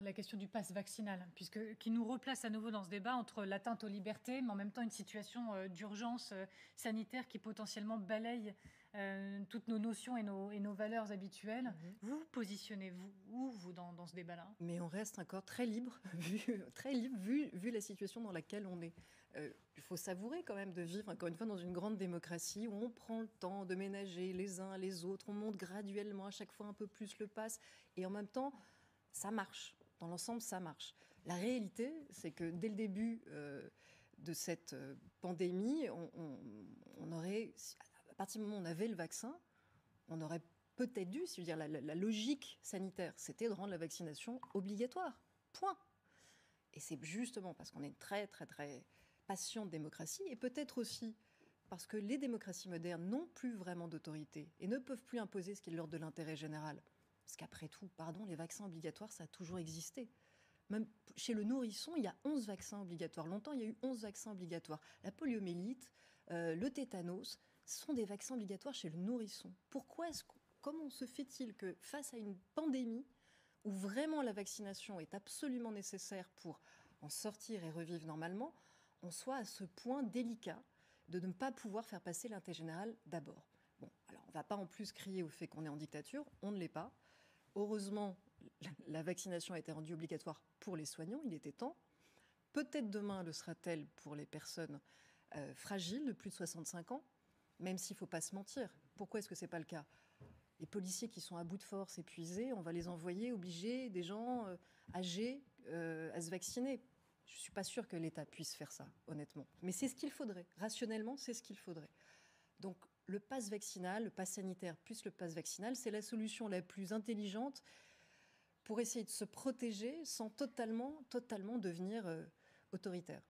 La question du pass vaccinal, qui nous replace à nouveau dans ce débat entre l'atteinte aux libertés, mais en même temps une situation d'urgence sanitaire qui potentiellement balaye toutes nos notions et nos valeurs habituelles. Mmh. Vous vous positionnez où, vous, dans ce débat-là? Mais on reste encore très libre, vu la situation dans laquelle on est. Il faut savourer quand même de vivre, encore une fois, dans une grande démocratie où on prend le temps de ménager les uns les autres, on monte graduellement à chaque fois un peu plus le pass, et en même temps, ça marche. Dans l'ensemble, ça marche. La réalité, c'est que dès le début de cette pandémie, on aurait, à partir du moment où on avait le vaccin, on aurait peut-être dû, si je veux dire, la logique sanitaire, c'était de rendre la vaccination obligatoire. Point. Et c'est justement parce qu'on est une très, très, très patiente démocratie, et peut-être aussi parce que les démocraties modernes n'ont plus vraiment d'autorité et ne peuvent plus imposer ce qui est de l'ordre de l'intérêt général. Parce qu'après tout, pardon, les vaccins obligatoires, ça a toujours existé. Même chez le nourrisson, il y a 11 vaccins obligatoires. Longtemps, il y a eu 11 vaccins obligatoires. La poliomyélite, le tétanos, ce sont des vaccins obligatoires chez le nourrisson. Comment se fait-il que face à une pandémie où vraiment la vaccination est absolument nécessaire pour en sortir et revivre normalement, on soit à ce point délicat de ne pas pouvoir faire passer l'intérêt général d'abord? Bon, alors on ne va pas en plus crier au fait qu'on est en dictature, on ne l'est pas. Heureusement, la vaccination a été rendue obligatoire pour les soignants, il était temps. Peut-être demain le sera-t-elle pour les personnes fragiles de plus de 65 ans, même s'il ne faut pas se mentir. Pourquoi est-ce que ce n'est pas le cas? Les policiers qui sont à bout de force, épuisés, on va les envoyer obliger des gens âgés à se vacciner. Je ne suis pas sûre que l'État puisse faire ça, honnêtement. Mais c'est ce qu'il faudrait. Rationnellement, c'est ce qu'il faudrait. Donc, le pass vaccinal, le pass sanitaire plus le pass vaccinal, c'est la solution la plus intelligente pour essayer de se protéger sans totalement devenir autoritaire.